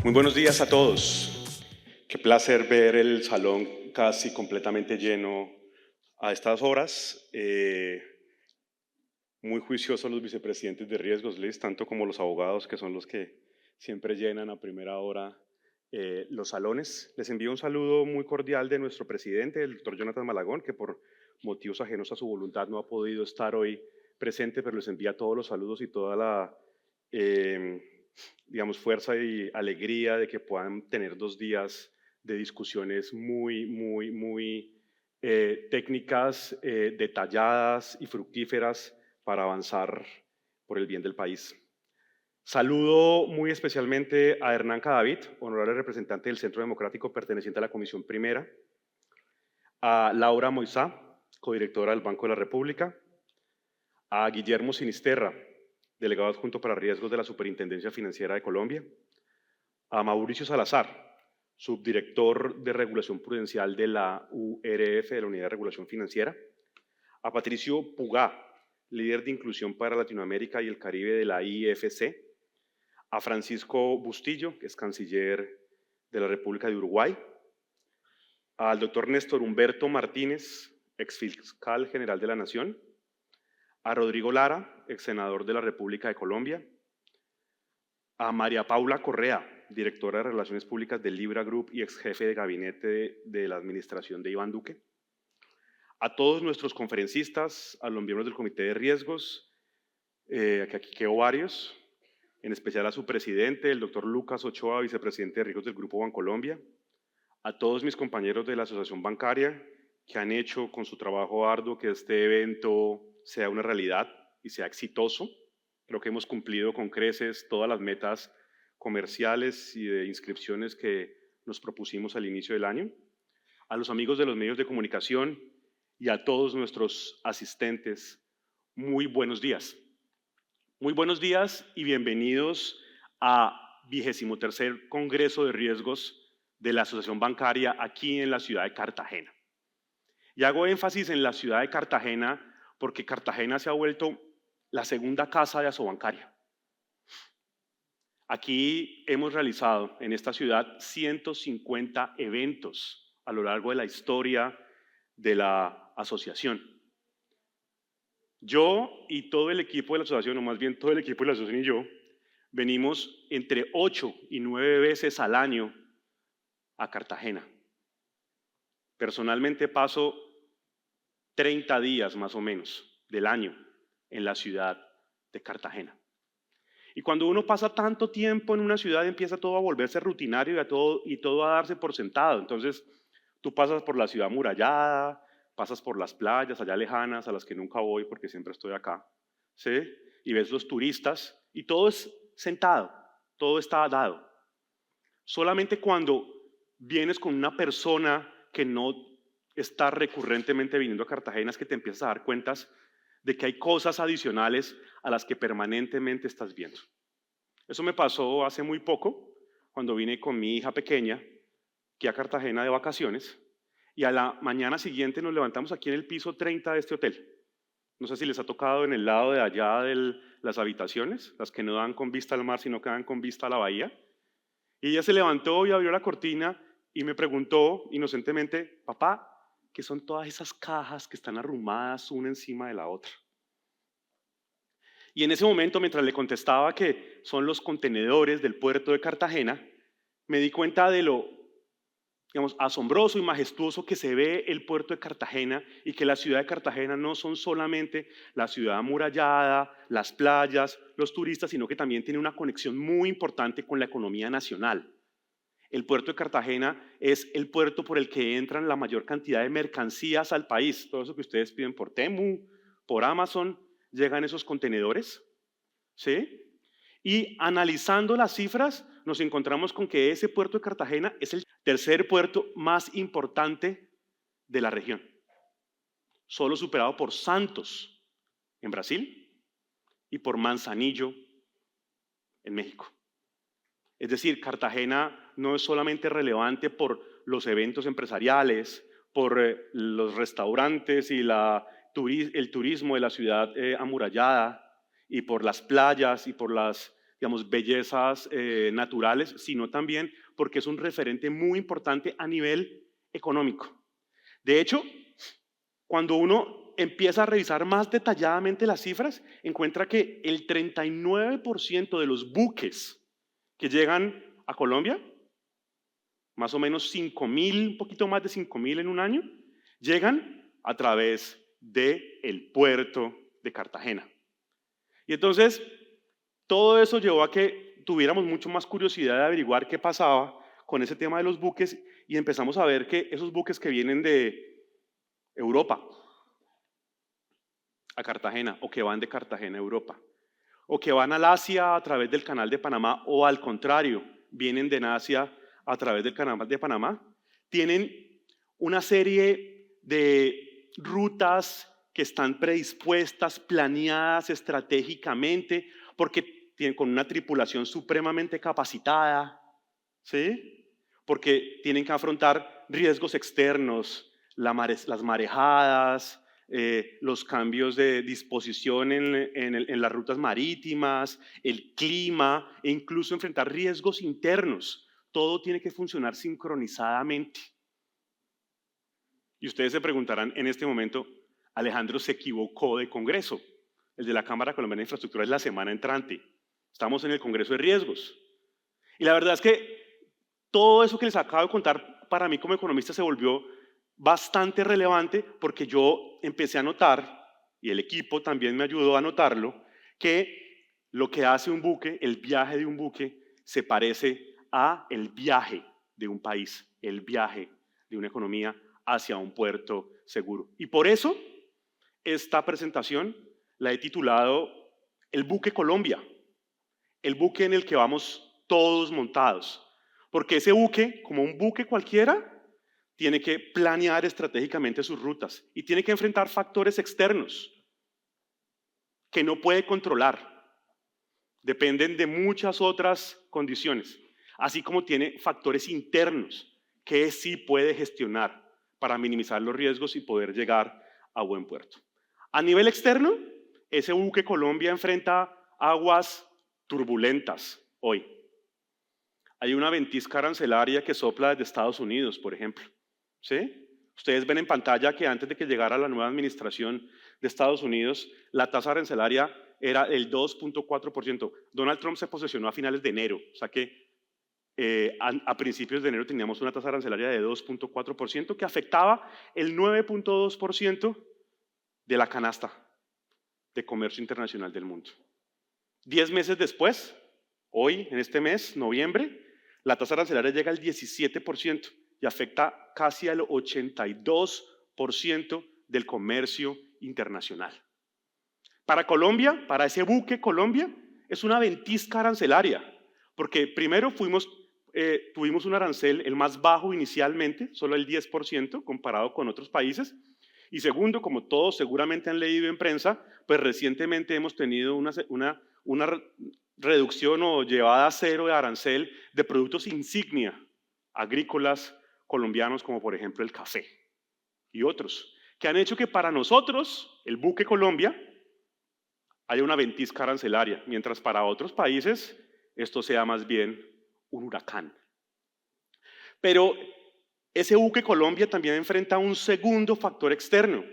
Muy buenos días a todos. Qué placer ver el salón casi completamente lleno a estas horas. Muy juiciosos los vicepresidentes de riesgos, Liz, tanto como los abogados, que son los que siempre llenan a primera hora los salones. Les envío un saludo muy cordial de nuestro presidente, el doctor Jonathan Malagón, que por motivos ajenos a su voluntad no ha podido estar hoy presente, pero les envía todos los saludos y toda la fuerza y alegría de que puedan tener 2 días de discusiones muy técnicas, detalladas y fructíferas para avanzar por el bien del país. Saludo muy especialmente a Hernán Cadavid, honorable representante del Centro Democrático perteneciente a la Comisión Primera, a Laura Moisá, codirectora del Banco de la República, a Guillermo Sinisterra, delegado adjunto para riesgos de la Superintendencia Financiera de Colombia, a Mauricio Salazar, subdirector de regulación prudencial de la URF, de la Unidad de Regulación Financiera, a Patricio Pugá, líder de inclusión para Latinoamérica y el Caribe de la IFC, a Francisco Bustillo, que es canciller de la República de Uruguay, al doctor Néstor Humberto Martínez, exfiscal general de la Nación, a Rodrigo Lara, ex senador de la República de Colombia, a María Paula Correa, directora de Relaciones Públicas del Libra Group y ex jefe de gabinete de la administración de Iván Duque, a todos nuestros conferencistas, a los miembros del Comité de Riesgos, que aquí quedó varios, en especial a su presidente, el doctor Lucas Ochoa, vicepresidente de Riesgos del Grupo Bancolombia, a todos mis compañeros de la Asociación Bancaria que han hecho con su trabajo arduo que este evento sea una realidad y sea exitoso. Creo que hemos cumplido con creces todas las metas comerciales y de inscripciones que nos propusimos al inicio del año. A los amigos de los medios de comunicación y a todos nuestros asistentes, muy buenos días. Muy buenos días y bienvenidos a 23º Congreso de Riesgos de la Asociación Bancaria aquí en la ciudad de Cartagena. Y hago énfasis en la ciudad de Cartagena porque Cartagena se ha vuelto la segunda casa de Asobancaria. Aquí hemos realizado en esta ciudad 150 eventos a lo largo de la historia de la asociación. Yo y todo el equipo de la asociación, o más bien todo el equipo de la asociación y yo, venimos entre 8 y 9 veces al año a Cartagena. Personalmente paso 30 días más o menos del año en la ciudad de Cartagena. Y cuando uno pasa tanto tiempo en una ciudad empieza todo a volverse rutinario y todo a darse por sentado. Entonces tú pasas por la ciudad amurallada, pasas por las playas allá lejanas a las que nunca voy porque siempre estoy acá, ¿sí? Y ves los turistas y todo es sentado, todo está dado. Solamente cuando vienes con una persona que no está recurrentemente viniendo a Cartagena es que te empiezas a dar cuentas de que hay cosas adicionales a las que permanentemente estás viendo. Eso me pasó hace muy poco, cuando vine con mi hija pequeña, aquí a Cartagena de vacaciones, y a la mañana siguiente nos levantamos aquí en el piso 30 de este hotel. No sé si les ha tocado en el lado de allá de las habitaciones, las que no dan con vista al mar, sino que dan con vista a la bahía. Y ella se levantó y abrió la cortina y me preguntó inocentemente, papá, ¿qué son todas esas cajas que están arrumadas una encima de la otra? Y en ese momento, mientras le contestaba que son los contenedores del puerto de Cartagena, me di cuenta de lo, asombroso y majestuoso que se ve el puerto de Cartagena y que la ciudad de Cartagena no son solamente la ciudad amurallada, las playas, los turistas, sino que también tiene una conexión muy importante con la economía nacional. El puerto de Cartagena es el puerto por el que entran la mayor cantidad de mercancías al país. Todo eso que ustedes piden por Temu, por Amazon, llegan esos contenedores, ¿sí? Y analizando las cifras, nos encontramos con que ese puerto de Cartagena es el tercer puerto más importante de la región, solo superado por Santos en Brasil y por Manzanillo en México. Es decir, Cartagena no es solamente relevante por los eventos empresariales, por los restaurantes y el turismo de la ciudad amurallada y por las playas y por las digamos, bellezas naturales, sino también porque es un referente muy importante a nivel económico. De hecho, cuando uno empieza a revisar más detalladamente las cifras, encuentra que el 39% de los buques que llegan a Colombia, más o menos 5.000, un poquito más de 5.000 en un año, llegan a través del puerto de Cartagena. Y entonces, todo eso llevó a que tuviéramos mucho más curiosidad de averiguar qué pasaba con ese tema de los buques y empezamos a ver que esos buques que vienen de Europa a Cartagena o que van de Cartagena a Europa o que van al Asia a través del Canal de Panamá o al contrario, vienen de Asia a través del Canal de Panamá, tienen una serie de rutas que están predispuestas, planeadas estratégicamente, porque tienen con una tripulación supremamente capacitada, ¿sí? Porque tienen que afrontar riesgos externos, las marejadas, los cambios de disposición en las rutas marítimas, el clima e incluso enfrentar riesgos internos. Todo tiene que funcionar sincronizadamente. Y ustedes se preguntarán en este momento, Alejandro se equivocó de congreso. El de la Cámara Colombiana de Infraestructura es la semana entrante. Estamos en el Congreso de Riesgos. Y la verdad es que todo eso que les acabo de contar para mí como economista se volvió bastante relevante porque yo empecé a notar, y el equipo también me ayudó a notarlo, que lo que hace un buque, el viaje de un buque, se parece a el viaje de un país, el viaje de una economía hacia un puerto seguro. Y por eso esta presentación la he titulado El buque Colombia, el buque en el que vamos todos montados. Porque ese buque, como un buque cualquiera, tiene que planear estratégicamente sus rutas y tiene que enfrentar factores externos que no puede controlar. Dependen de muchas otras condiciones, así como tiene factores internos que sí puede gestionar para minimizar los riesgos y poder llegar a buen puerto. A nivel externo, ese buque Colombia enfrenta aguas turbulentas hoy. Hay una ventisca arancelaria que sopla desde Estados Unidos, por ejemplo. ¿Sí? Ustedes ven en pantalla que antes de que llegara la nueva administración de Estados Unidos, la tasa arancelaria era el 2.4%. Donald Trump se posesionó a finales de enero, o sea que a principios de enero teníamos una tasa arancelaria de 2.4% que afectaba el 9.2% de la canasta de comercio internacional del mundo. 10 meses después, hoy, en este mes, noviembre, la tasa arancelaria llega al 17% y afecta casi al 82% del comercio internacional. Para Colombia, para ese buque Colombia, es una ventisca arancelaria, porque primero tuvimos un arancel, el más bajo inicialmente, solo el 10% comparado con otros países, y segundo, como todos seguramente han leído en prensa, pues recientemente hemos tenido una reducción o llevada a cero de arancel de productos insignia agrícolas colombianos, como por ejemplo el café y otros, que han hecho que para nosotros, el buque Colombia, haya una ventisca arancelaria, mientras para otros países esto sea más bien un huracán. Pero ese buque Colombia también enfrenta un segundo factor externo,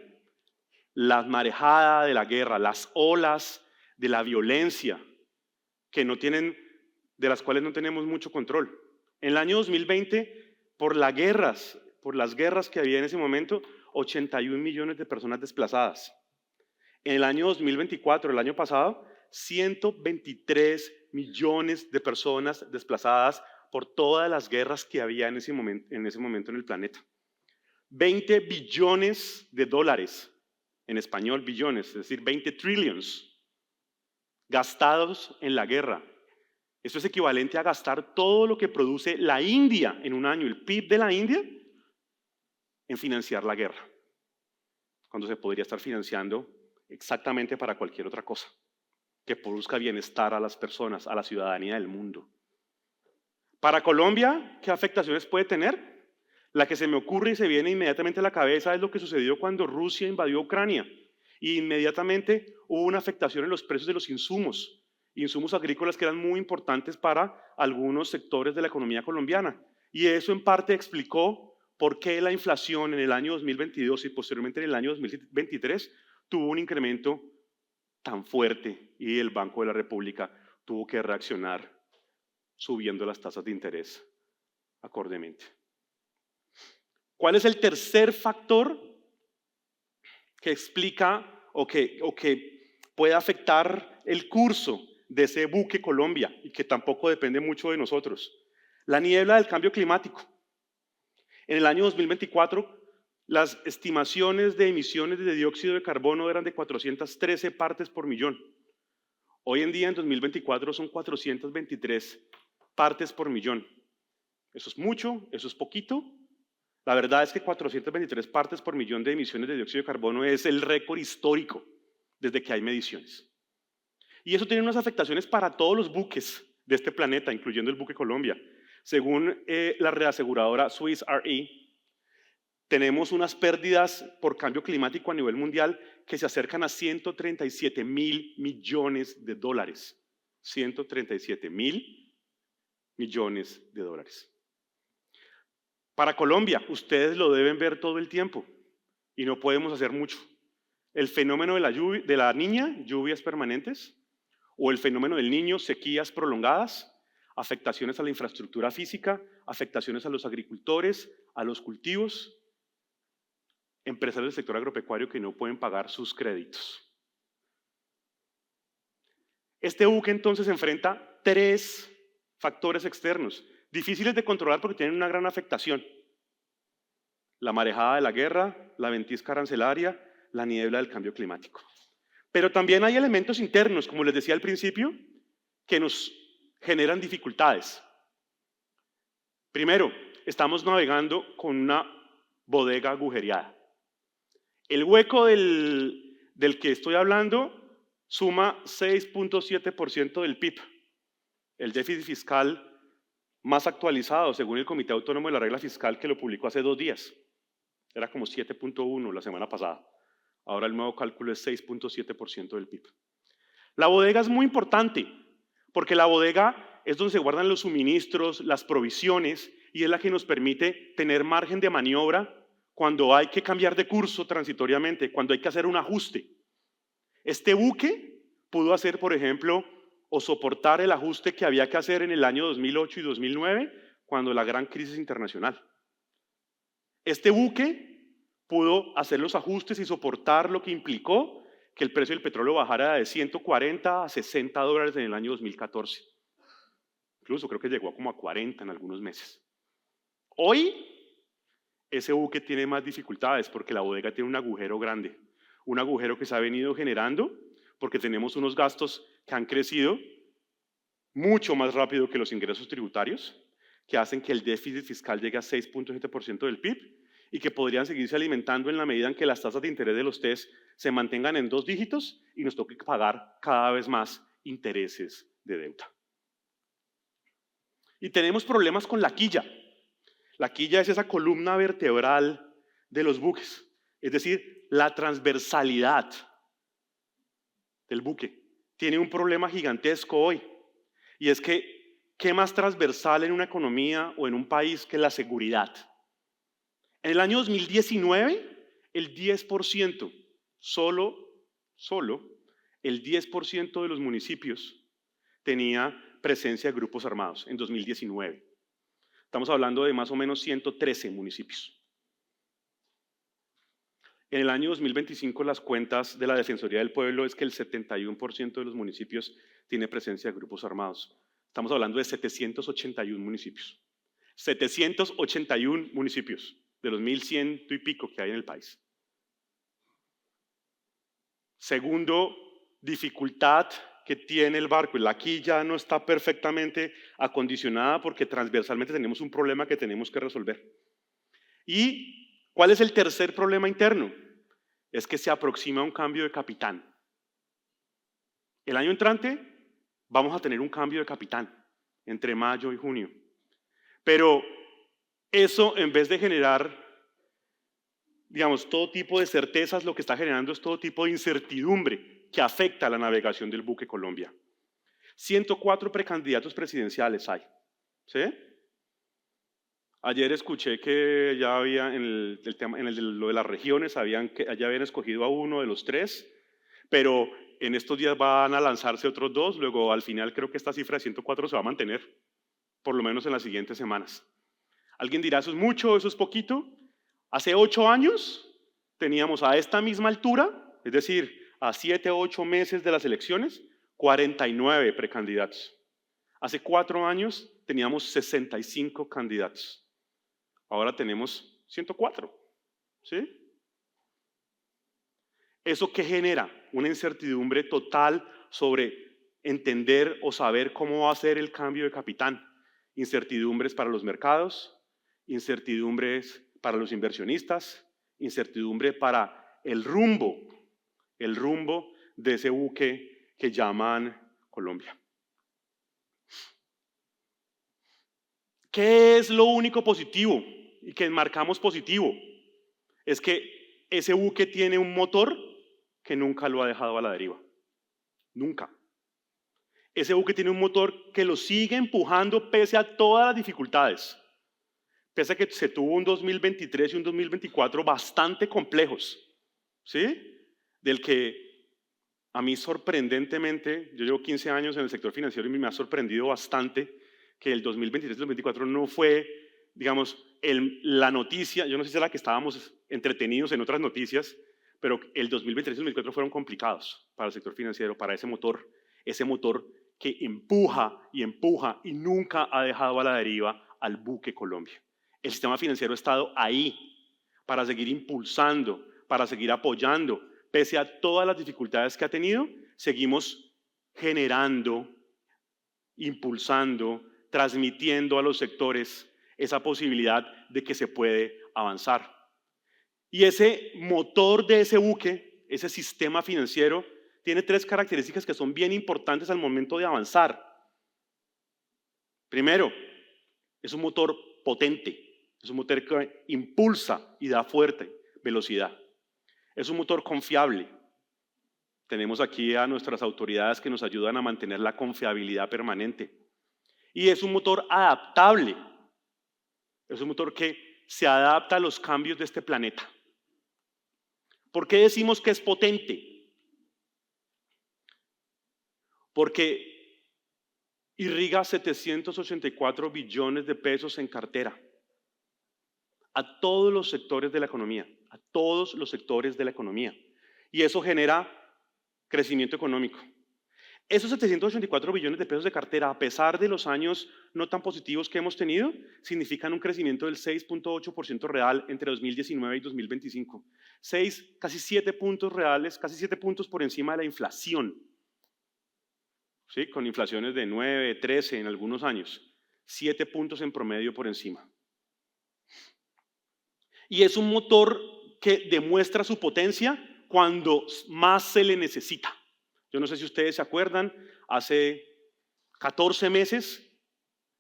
la marejada de la guerra, las olas de la violencia, de las cuales no tenemos mucho control. En el año 2020, por las guerras que había en ese momento, 81 millones de personas desplazadas. En el año 2024, el año pasado, 123 millones de personas desplazadas por todas las guerras que había en ese momento en el planeta. 20 billones de dólares, en español billones, es decir, 20 trillions gastados en la guerra. Esto es equivalente a gastar todo lo que produce la India en un año, el PIB de la India, en financiar la guerra, cuando se podría estar financiando exactamente para cualquier otra cosa, que produzca bienestar a las personas, a la ciudadanía del mundo. Para Colombia, ¿qué afectaciones puede tener? La que se me ocurre y se viene inmediatamente a la cabeza es lo que sucedió cuando Rusia invadió Ucrania. Y inmediatamente hubo una afectación en los precios de los insumos. insumos agrícolas que eran muy importantes para algunos sectores de la economía colombiana. Y eso en parte explicó por qué la inflación en el año 2022 y posteriormente en el año 2023 tuvo un incremento tan fuerte y el Banco de la República tuvo que reaccionar subiendo las tasas de interés acordemente. ¿Cuál es el tercer factor que explica o que puede afectar el curso de ese buque Colombia y que tampoco depende mucho de nosotros? La niebla del cambio climático. En el año 2024, las estimaciones de emisiones de dióxido de carbono eran de 413 partes por millón. Hoy en día, en 2024, son 423 partes por millón. ¿Eso es mucho? ¿Eso es poquito? La verdad es que 423 partes por millón de emisiones de dióxido de carbono es el récord histórico desde que hay mediciones. Y eso tiene unas afectaciones para todos los buques de este planeta, incluyendo el buque Colombia. Según la reaseguradora Swiss Re, tenemos unas pérdidas por cambio climático a nivel mundial que se acercan a 137.000 millones de dólares. 137.000 millones de dólares. Para Colombia, ustedes lo deben ver todo el tiempo y no podemos hacer mucho. El fenómeno de la niña, lluvias permanentes, o el fenómeno del niño, sequías prolongadas, afectaciones a la infraestructura física, afectaciones a los agricultores, a los cultivos, empresarios del sector agropecuario que no pueden pagar sus créditos. Este buque entonces enfrenta 3 factores externos, difíciles de controlar porque tienen una gran afectación. La marejada de la guerra, la ventisca arancelaria, la niebla del cambio climático. Pero también hay elementos internos, como les decía al principio, que nos generan dificultades. Primero, estamos navegando con una bodega agujereada. El hueco del que estoy hablando suma 6.7% del PIB. El déficit fiscal más actualizado, según el Comité Autónomo de la Regla Fiscal, que lo publicó hace 2 días. Era como 7.1 la semana pasada. Ahora el nuevo cálculo es 6.7% del PIB. La bodega es muy importante, porque la bodega es donde se guardan los suministros, las provisiones, y es la que nos permite tener margen de maniobra cuando hay que cambiar de curso transitoriamente, cuando hay que hacer un ajuste. Este buque pudo hacer, por ejemplo, o soportar el ajuste que había que hacer en el año 2008 y 2009, cuando la gran crisis internacional. Este buque pudo hacer los ajustes y soportar lo que implicó que el precio del petróleo bajara de 140 a 60 dólares en el año 2014. Incluso creo que llegó como a 40 en algunos meses. Hoy, ese buque tiene más dificultades porque la bodega tiene un agujero grande. Un agujero que se ha venido generando porque tenemos unos gastos que han crecido mucho más rápido que los ingresos tributarios, que hacen que el déficit fiscal llegue a 6.7% del PIB y que podrían seguirse alimentando en la medida en que las tasas de interés de los TES se mantengan en 2 dígitos y nos toque pagar cada vez más intereses de deuda. Y tenemos problemas con la quilla. La quilla es esa columna vertebral de los buques, es decir, la transversalidad del buque. Tiene un problema gigantesco hoy, y es que, ¿qué más transversal en una economía o en un país que la seguridad? En el año 2019, el 10%, solo el 10% de los municipios tenía presencia de grupos armados en 2019. Estamos hablando de más o menos 113 municipios. En el año 2025 las cuentas de la Defensoría del Pueblo es que el 71% de los municipios tiene presencia de grupos armados. Estamos hablando de 781 municipios. 781 municipios de los 1.100 y pico que hay en el país. Segundo, dificultad que tiene el barco. La quilla no está perfectamente acondicionada porque transversalmente tenemos un problema que tenemos que resolver. ¿Y cuál es el tercer problema interno? Es que se aproxima un cambio de capitán. El año entrante vamos a tener un cambio de capitán entre mayo y junio. Pero eso, en vez de generar, digamos, todo tipo de certezas, lo que está generando es todo tipo de incertidumbre que afecta a la navegación del buque Colombia. 104 precandidatos presidenciales hay, ¿sí? Ayer escuché que ya había en el tema, lo de las regiones, ya habían escogido a uno de los tres, pero en estos días van a lanzarse otros dos, luego al final creo que esta cifra de 104 se va a mantener, por lo menos en las siguientes semanas. Alguien dirá, ¿eso es mucho, eso es poquito? Hace 8 años teníamos a esta misma altura, es decir, a 7 o 8 meses de las elecciones, 49 precandidatos. Hace 4 años teníamos 65 candidatos. Ahora tenemos 104, ¿sí? ¿Eso qué genera? Una incertidumbre total sobre entender o saber cómo va a ser el cambio de capitán. Incertidumbres para los mercados, incertidumbres para los inversionistas, incertidumbre para el rumbo de ese buque que llaman Colombia. ¿Qué es lo único positivo y que enmarcamos positivo? Es que ese buque tiene un motor que nunca lo ha dejado a la deriva. Nunca. Ese buque tiene un motor que lo sigue empujando pese a todas las dificultades. Pese a que se tuvo un 2023 y un 2024 bastante complejos, ¿sí? Del que a mí sorprendentemente, yo llevo 15 años en el sector financiero y me ha sorprendido bastante que el 2023 y el 2024 no fue, digamos, la noticia, yo no sé si era que estábamos entretenidos en otras noticias, pero el 2023 y el 2024 fueron complicados para el sector financiero, para ese motor que empuja y nunca ha dejado a la deriva al buque Colombia. El sistema financiero ha estado ahí para seguir impulsando, para seguir apoyando. Pese a todas las dificultades que ha tenido, seguimos generando, impulsando, transmitiendo a los sectores esa posibilidad de que se puede avanzar. Y ese motor de ese buque, ese sistema financiero, tiene 3 características que son bien importantes al momento de avanzar. Primero, es un motor potente. Es un motor que impulsa y da fuerte velocidad. Es un motor confiable. Tenemos aquí a nuestras autoridades que nos ayudan a mantener la confiabilidad permanente. Y es un motor adaptable. Es un motor que se adapta a los cambios de este planeta. ¿Por qué decimos que es potente? Porque irriga 784 billones de pesos en cartera a todos los sectores de la economía, a todos los sectores de la economía. Y eso genera crecimiento económico. Esos 784 billones de pesos de cartera, a pesar de los años no tan positivos que hemos tenido, significan un crecimiento del 6.8% real entre 2019 y 2025. Casi 7 puntos reales, casi 7 puntos por encima de la inflación. ¿Sí? Con inflaciones de 9, 13 en algunos años. 7 puntos en promedio por encima. Y es un motor que demuestra su potencia cuando más se le necesita. Yo no sé si ustedes se acuerdan, hace 14 meses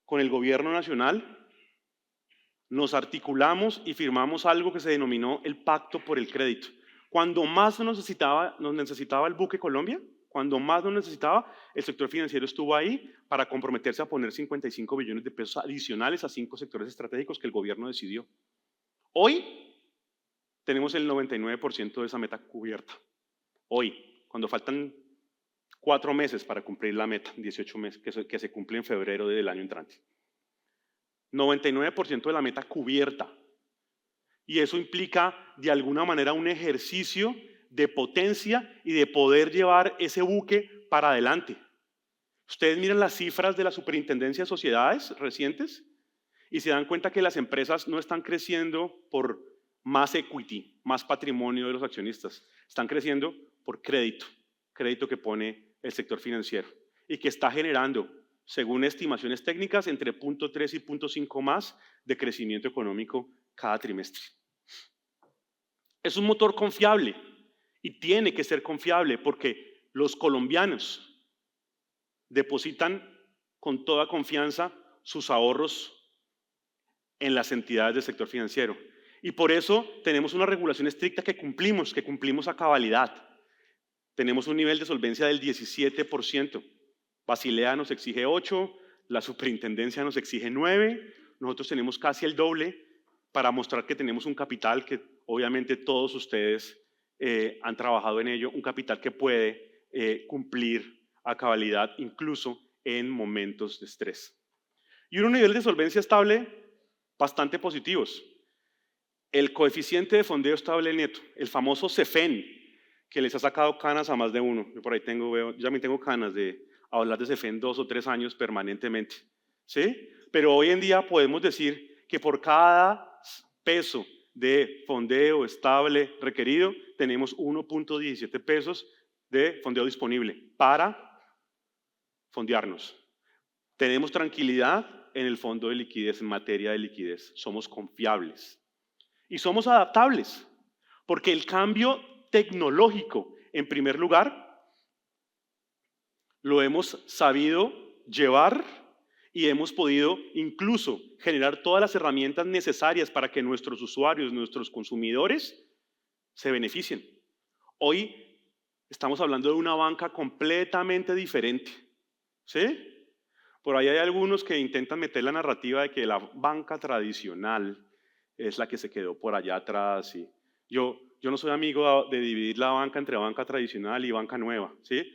con el gobierno nacional nos articulamos y firmamos algo que se denominó el Pacto por el Crédito. Cuando más nos necesitaba el buque Colombia, cuando más nos necesitaba, el sector financiero estuvo ahí para comprometerse a poner 55 billones de pesos adicionales a 5 sectores estratégicos que el gobierno decidió. Hoy tenemos el 99% de esa meta cubierta. Hoy, cuando faltan 4 meses para cumplir la meta, 18 meses, que se cumple en febrero del año entrante. 99% de la meta cubierta. Y eso implica, de alguna manera, un ejercicio de potencia y de poder llevar ese buque para adelante. Ustedes miran las cifras de la Superintendencia de Sociedades recientes y se dan cuenta que las empresas no están creciendo por más equity, más patrimonio de los accionistas. Están creciendo por crédito que pone el sector financiero y que está generando, según estimaciones técnicas, entre 0.3 y 0.5 más de crecimiento económico cada trimestre. Es un motor confiable y tiene que ser confiable porque los colombianos depositan con toda confianza sus ahorros en las entidades del sector financiero. Y por eso tenemos una regulación estricta que cumplimos a cabalidad. Tenemos un nivel de solvencia del 17%. Basilea nos exige 8, la superintendencia nos exige 9, nosotros tenemos casi el doble para mostrar que tenemos un capital que obviamente todos ustedes han trabajado en ello, un capital que puede cumplir a cabalidad incluso en momentos de estrés. Y unos niveles de solvencia estable bastante positivos. El coeficiente de fondeo estable neto, el famoso CEFEN, que les ha sacado canas a más de uno. Yo por ahí yo también tengo canas de hablar de CEFEN 2 o 3 años permanentemente. ¿Sí? Pero hoy en día podemos decir que por cada peso de fondeo estable requerido, tenemos 1.17 pesos de fondeo disponible para fondearnos. Tenemos tranquilidad en el fondo de liquidez, en materia de liquidez. Somos confiables. Y somos adaptables, porque el cambio tecnológico, en primer lugar, lo hemos sabido llevar y hemos podido incluso generar todas las herramientas necesarias para que nuestros usuarios, nuestros consumidores, se beneficien. Hoy estamos hablando de una banca completamente diferente, ¿sí? Por ahí hay algunos que intentan meter la narrativa de que la banca tradicional es la que se quedó por allá atrás. Y yo no soy amigo de dividir la banca entre banca tradicional y banca nueva, ¿sí?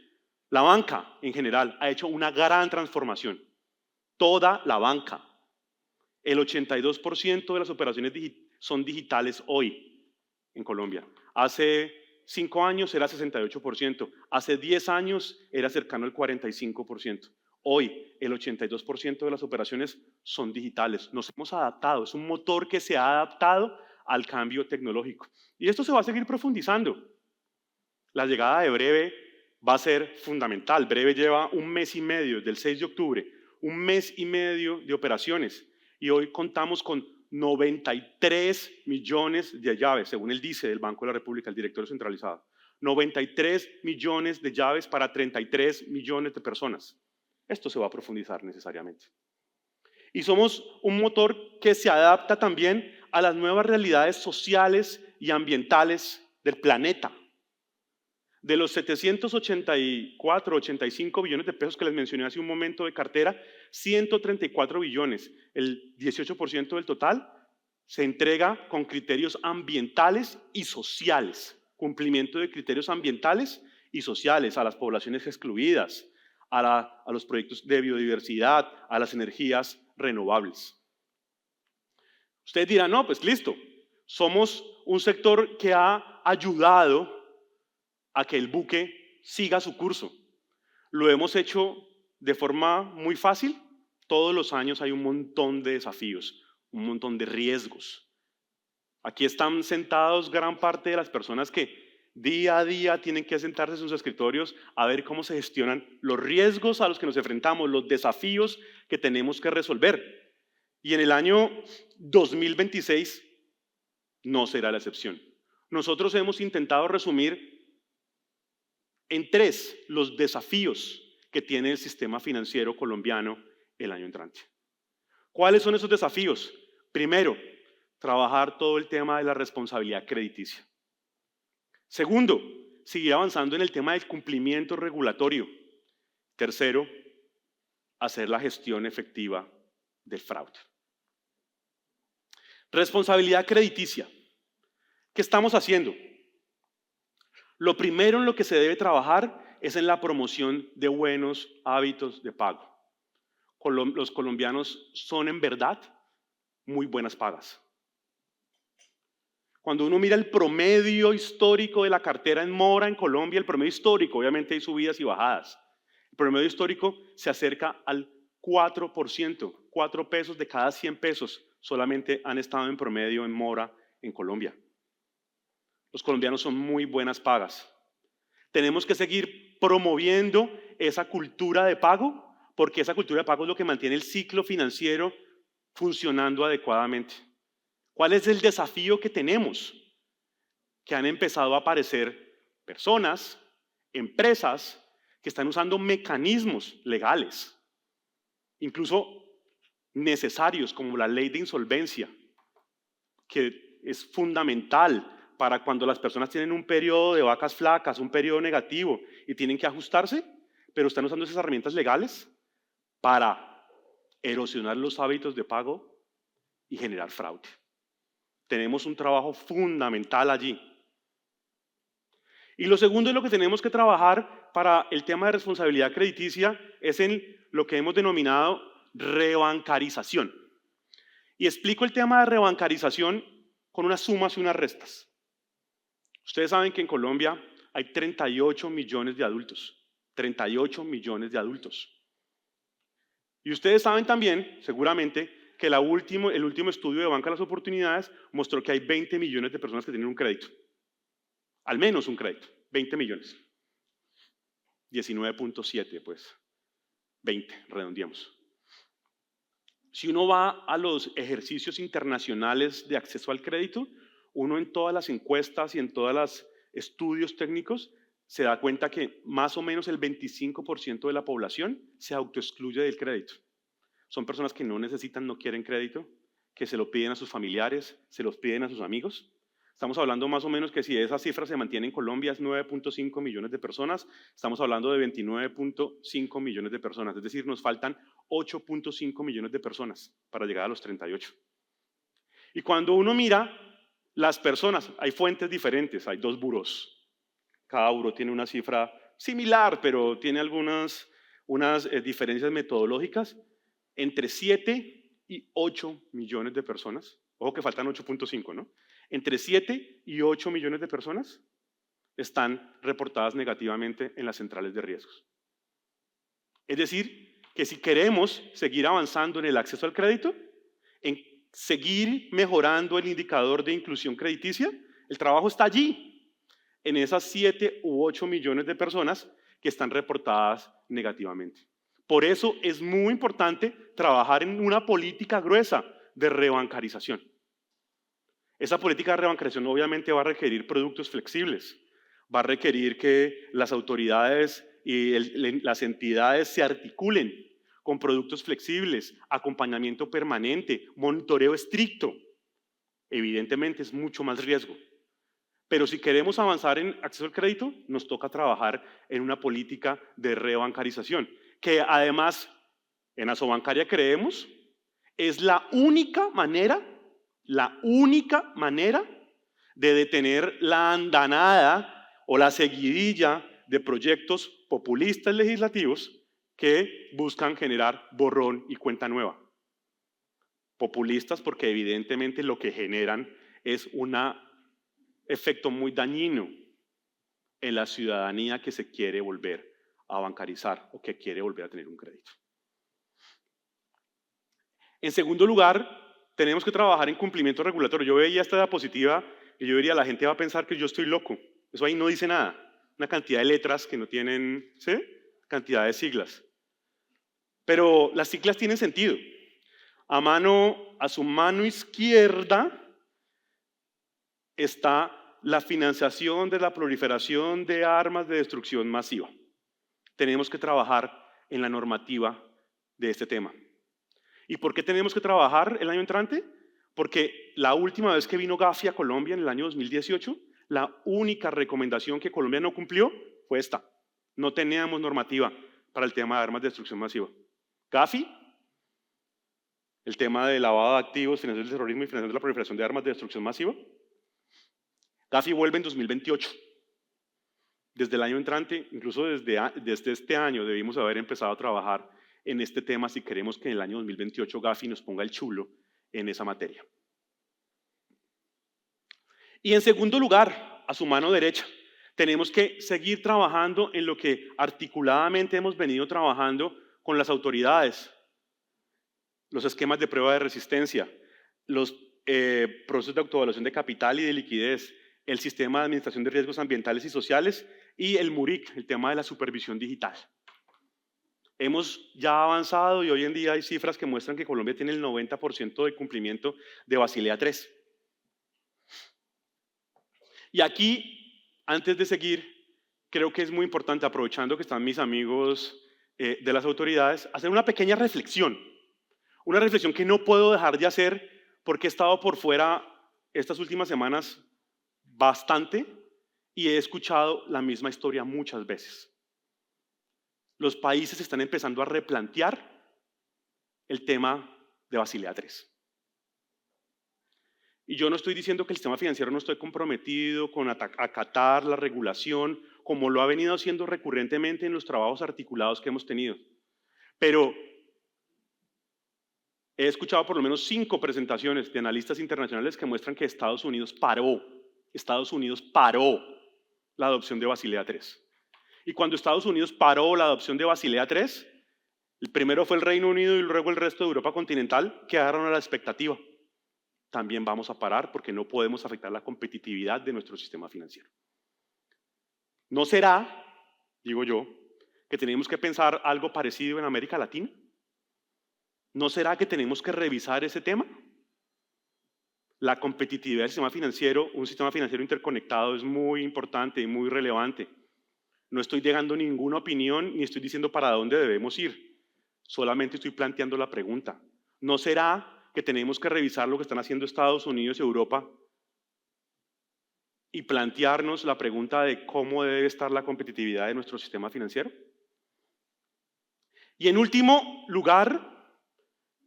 La banca en general ha hecho una gran transformación. Toda la banca. El 82% de las operaciones son digitales hoy en Colombia. Hace 5 años era 68%, hace 10 años era cercano al 45%. Hoy el 82% de las operaciones son digitales. Nos hemos adaptado, es un motor que se ha adaptado al cambio tecnológico. Y esto se va a seguir profundizando. La llegada de Breve va a ser fundamental. Breve lleva un mes y medio, del 6 de octubre, un mes y medio de operaciones. Y hoy contamos con 93 millones de llaves, según el DICE del Banco de la República, el directorio centralizado. 93 millones de llaves para 33 millones de personas. Esto se va a profundizar necesariamente. Y somos un motor que se adapta también a las nuevas realidades sociales y ambientales del planeta. De los 784, 85 billones de pesos que les mencioné hace un momento de cartera, 134 billones, el 18% del total, se entrega con criterios ambientales y sociales, cumplimiento de criterios ambientales y sociales a las poblaciones excluidas, a los proyectos de biodiversidad, a las energías renovables. Ustedes dirán, no, pues listo, somos un sector que ha ayudado a que el buque siga su curso. Lo hemos hecho de forma muy fácil. Todos los años hay un montón de desafíos, un montón de riesgos. Aquí están sentados gran parte de las personas que día a día tienen que sentarse en sus escritorios a ver cómo se gestionan los riesgos a los que nos enfrentamos, los desafíos que tenemos que resolver. Y en el año 2026 no será la excepción. Nosotros hemos intentado resumir en 3 los desafíos que tiene el sistema financiero colombiano el año entrante. ¿Cuáles son esos desafíos? Primero, trabajar todo el tema de la responsabilidad crediticia. Segundo, seguir avanzando en el tema del cumplimiento regulatorio. Tercero, hacer la gestión efectiva del fraude. Responsabilidad crediticia. ¿Qué estamos haciendo? Lo primero en lo que se debe trabajar es en la promoción de buenos hábitos de pago. Los colombianos son en verdad muy buenas pagas. Cuando uno mira el promedio histórico de la cartera en mora en Colombia, el promedio histórico, obviamente hay subidas y bajadas, el promedio histórico se acerca al 4%, 4 pesos de cada 100 pesos solamente han estado en promedio en mora en Colombia. Los colombianos son muy buenas pagas. Tenemos que seguir promoviendo esa cultura de pago, porque esa cultura de pago es lo que mantiene el ciclo financiero funcionando adecuadamente. ¿Cuál es el desafío que tenemos? Que han empezado a aparecer personas, empresas, que están usando mecanismos legales, incluso necesarios, como la ley de insolvencia, que es fundamental para cuando las personas tienen un periodo de vacas flacas, un periodo negativo y tienen que ajustarse, pero están usando esas herramientas legales para erosionar los hábitos de pago y generar fraude. Tenemos un trabajo fundamental allí. Y lo segundo es lo que tenemos que trabajar para el tema de responsabilidad crediticia es en lo que hemos denominado rebancarización. Y explico el tema de rebancarización con unas sumas y unas restas. Ustedes saben que en Colombia hay 38 millones de adultos. 38 millones de adultos. Y ustedes saben también, seguramente, que el último estudio de Banca de las Oportunidades mostró que hay 20 millones de personas que tienen un crédito. Al menos un crédito, 20 millones. 19.7, pues, 20, redondeamos. Si uno va a los ejercicios internacionales de acceso al crédito, uno en todas las encuestas y en todos los estudios técnicos se da cuenta que más o menos el 25% de la población se autoexcluye del crédito. Son personas que no necesitan, no quieren crédito, que se lo piden a sus familiares, se los piden a sus amigos. Estamos hablando más o menos que si esa cifra se mantiene en Colombia es 9.5 millones de personas, estamos hablando de 29.5 millones de personas, es decir, nos faltan 8.5 millones de personas para llegar a los 38. Y cuando uno mira las personas, hay fuentes diferentes, hay 2 burós. Cada buró tiene una cifra similar, pero tiene unas diferencias metodológicas entre 7 y 8 millones de personas. Ojo que faltan 8.5, ¿no? Entre 7 y 8 millones de personas están reportadas negativamente en las centrales de riesgos. Es decir, que si queremos seguir avanzando en el acceso al crédito, en seguir mejorando el indicador de inclusión crediticia, el trabajo está allí, en esas 7 u 8 millones de personas que están reportadas negativamente. Por eso es muy importante trabajar en una política gruesa de rebancarización. Esa política de rebancarización obviamente va a requerir productos flexibles, va a requerir que las autoridades y las entidades se articulen con productos flexibles, acompañamiento permanente, monitoreo estricto. Evidentemente es mucho más riesgo. Pero si queremos avanzar en acceso al crédito, nos toca trabajar en una política de rebancarización, que además en Asobancaria creemos es la única manera de detener la andanada o la seguidilla de proyectos populistas legislativos que buscan generar borrón y cuenta nueva. Populistas porque evidentemente lo que generan es un efecto muy dañino en la ciudadanía que se quiere volver a bancarizar o que quiere volver a tener un crédito. En segundo lugar, tenemos que trabajar en cumplimiento regulatorio. Yo veía esta diapositiva y yo diría, la gente va a pensar que yo estoy loco. Eso ahí no dice nada. Una cantidad de letras que no tienen, ¿sí? Cantidad de siglas. Pero las siglas tienen sentido. A su mano izquierda está la financiación de la proliferación de armas de destrucción masiva. Tenemos que trabajar en la normativa de este tema. ¿Y por qué tenemos que trabajar el año entrante? Porque la última vez que vino Gafi a Colombia, en el año 2018, la única recomendación que Colombia no cumplió fue esta. No teníamos normativa para el tema de armas de destrucción masiva. Gafi, el tema de lavado de activos, financiación del terrorismo y financiación de la proliferación de armas de destrucción masiva. Gafi vuelve en 2028. Desde el año entrante, incluso desde este año, debimos haber empezado a trabajar en este tema si queremos que en el año 2028 Gafi nos ponga el chulo en esa materia. Y en segundo lugar, a su mano derecha, tenemos que seguir trabajando en lo que articuladamente hemos venido trabajando con las autoridades. Los esquemas de prueba de resistencia, los procesos de autoevaluación de capital y de liquidez, el sistema de administración de riesgos ambientales y sociales y el MURIC, el tema de la supervisión digital. Hemos ya avanzado y hoy en día hay cifras que muestran que Colombia tiene el 90% de cumplimiento de Basilea III. Y aquí, antes de seguir, creo que es muy importante, aprovechando que están mis amigos de las autoridades, hacer una pequeña reflexión. Una reflexión que no puedo dejar de hacer porque he estado por fuera estas últimas semanas bastante y he escuchado la misma historia muchas veces. los países están empezando a replantear el tema de Basilea III. Y yo no estoy diciendo que el sistema financiero no esté comprometido con acatar la regulación, como lo ha venido haciendo recurrentemente en los trabajos articulados que hemos tenido. Pero he escuchado por lo menos 5 presentaciones de analistas internacionales que muestran que Estados Unidos paró la adopción de Basilea III. Y cuando Estados Unidos paró la adopción de Basilea III, el primero fue el Reino Unido y luego el resto de Europa continental, quedaron a la expectativa. También vamos a parar porque no podemos afectar la competitividad de nuestro sistema financiero. ¿No será, digo yo, que tenemos que pensar algo parecido en América Latina? ¿No será que tenemos que revisar ese tema? La competitividad del sistema financiero, un sistema financiero interconectado es muy importante y muy relevante. No estoy llegando a ninguna opinión ni estoy diciendo para dónde debemos ir. Solamente estoy planteando la pregunta. ¿No será que tenemos que revisar lo que están haciendo Estados Unidos y Europa y plantearnos la pregunta de cómo debe estar la competitividad de nuestro sistema financiero? Y en último lugar,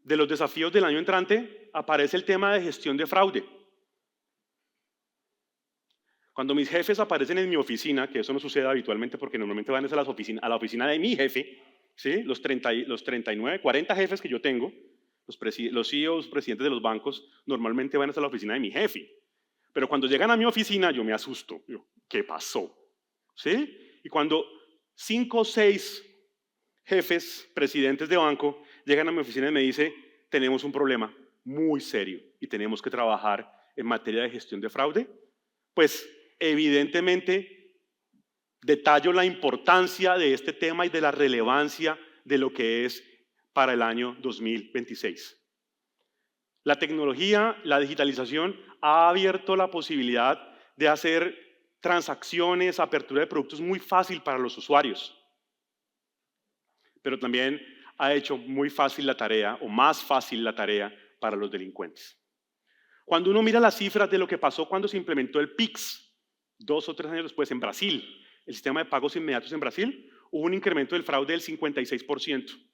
de los desafíos del año entrante, aparece el tema de gestión de fraude. Cuando mis jefes aparecen en mi oficina, que eso no sucede habitualmente porque normalmente van a la oficina de mi jefe, ¿sí? los 39, 40 jefes que yo tengo, los CEOs, presidentes de los bancos, normalmente van a la oficina de mi jefe. Pero cuando llegan a mi oficina, yo me asusto. ¿Qué pasó? ¿Sí? Y cuando 5 o 6 jefes, presidentes de banco, llegan a mi oficina y me dicen, tenemos un problema muy serio y tenemos que trabajar en materia de gestión de fraude, pues evidentemente detallo la importancia de este tema y de la relevancia de lo que es para el año 2026. La tecnología, la digitalización ha abierto la posibilidad de hacer transacciones, apertura de productos muy fácil para los usuarios, pero también ha hecho muy fácil la tarea, o más fácil la tarea, para los delincuentes. Cuando uno mira las cifras de lo que pasó cuando se implementó el PIX, 2 o 3 años después en Brasil, el sistema de pagos inmediatos en Brasil, hubo un incremento del fraude del 56%.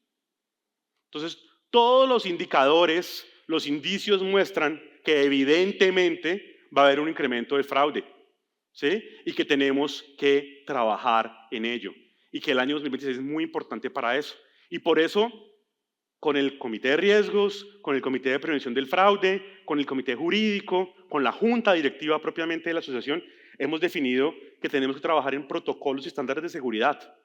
Entonces, todos los indicadores, los indicios muestran que evidentemente va a haber un incremento del fraude, ¿sí? Y que tenemos que trabajar en ello. Y que el año 2026 es muy importante para eso. Y por eso, con el Comité de Riesgos, con el Comité de Prevención del Fraude, con el Comité Jurídico, con la Junta Directiva propiamente de la asociación, hemos definido que tenemos que trabajar en protocolos y estándares de seguridad.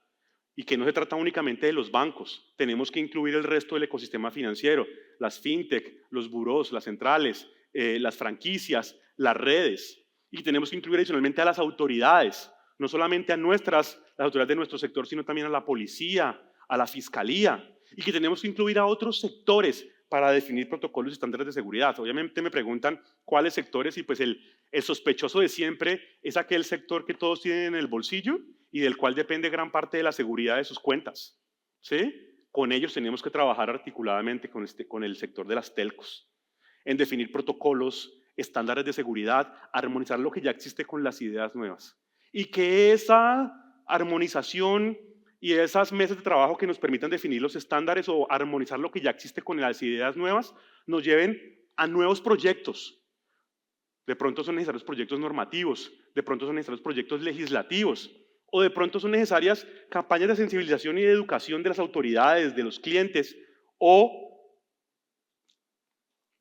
Y que no se trata únicamente de los bancos, tenemos que incluir el resto del ecosistema financiero, las fintech, los burós, las centrales, las franquicias, las redes. Y tenemos que incluir adicionalmente a las autoridades, no solamente a las autoridades de nuestro sector, sino también a la policía, a la fiscalía. Y que tenemos que incluir a otros sectores para definir protocolos y estándares de seguridad. Obviamente me preguntan cuáles sectores y pues el sospechoso de siempre es aquel sector que todos tienen en el bolsillo y del cual depende gran parte de la seguridad de sus cuentas. ¿Sí? Con ellos tenemos que trabajar articuladamente con el sector de las telcos, en definir protocolos, estándares de seguridad, armonizar lo que ya existe con las ideas nuevas. Y que esa armonización y esas mesas de trabajo que nos permitan definir los estándares o armonizar lo que ya existe con las ideas nuevas nos lleven a nuevos proyectos. De pronto son necesarios proyectos normativos, de pronto son necesarios proyectos legislativos, o de pronto son necesarias campañas de sensibilización y de educación de las autoridades, de los clientes, o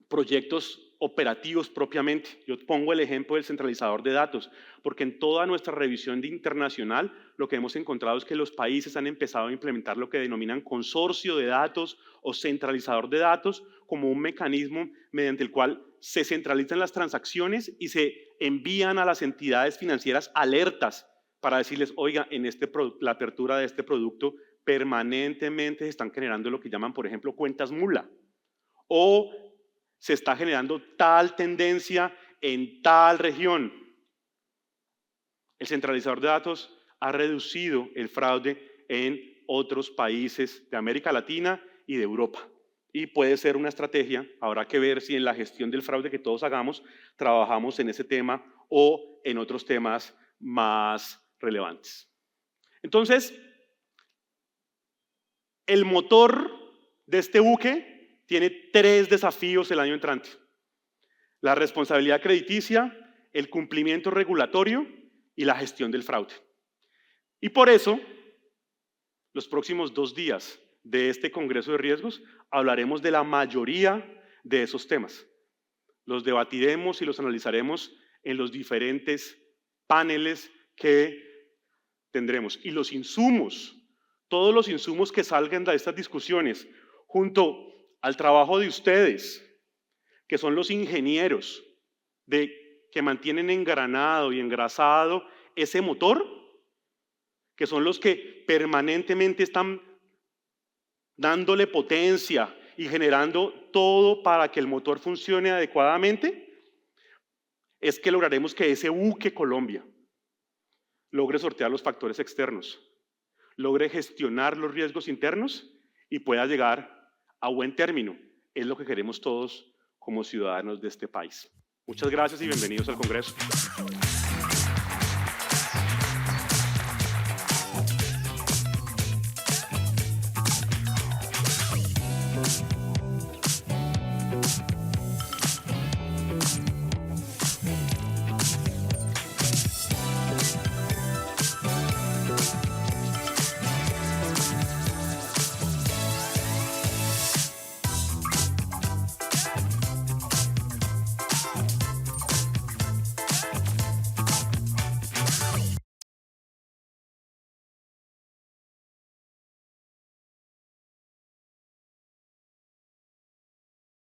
proyectos operativos propiamente. Yo pongo el ejemplo del centralizador de datos, porque en toda nuestra revisión internacional lo que hemos encontrado es que los países han empezado a implementar lo que denominan consorcio de datos o centralizador de datos como un mecanismo mediante el cual se centralizan las transacciones y se envían a las entidades financieras alertas para decirles, oiga, en la apertura de este producto permanentemente se están generando lo que llaman, por ejemplo, cuentas mula, o se está generando tal tendencia en tal región. El centralizador de datos ha reducido el fraude en otros países de América Latina y de Europa. Y puede ser una estrategia, habrá que ver si en la gestión del fraude que todos hagamos, trabajamos en ese tema o en otros temas más relevantes. Entonces, El motor de este buque tiene 3 desafíos el año entrante: la responsabilidad crediticia, el cumplimiento regulatorio y la gestión del fraude. Y por eso, los próximos 2 días de este Congreso de Riesgos hablaremos de la mayoría de esos temas. Los debatiremos y los analizaremos en los diferentes paneles que tendremos. Y los insumos, todos los insumos que salgan de estas discusiones, junto al trabajo de ustedes, que son los ingenieros que mantienen engranado y engrasado ese motor, que son los que permanentemente están dándole potencia y generando todo para que el motor funcione adecuadamente, es que lograremos que ese buque Colombia logre sortear los factores externos, logre gestionar los riesgos internos y pueda llegar a buen término. Es lo que queremos todos como ciudadanos de este país. Muchas gracias y bienvenidos al Congreso.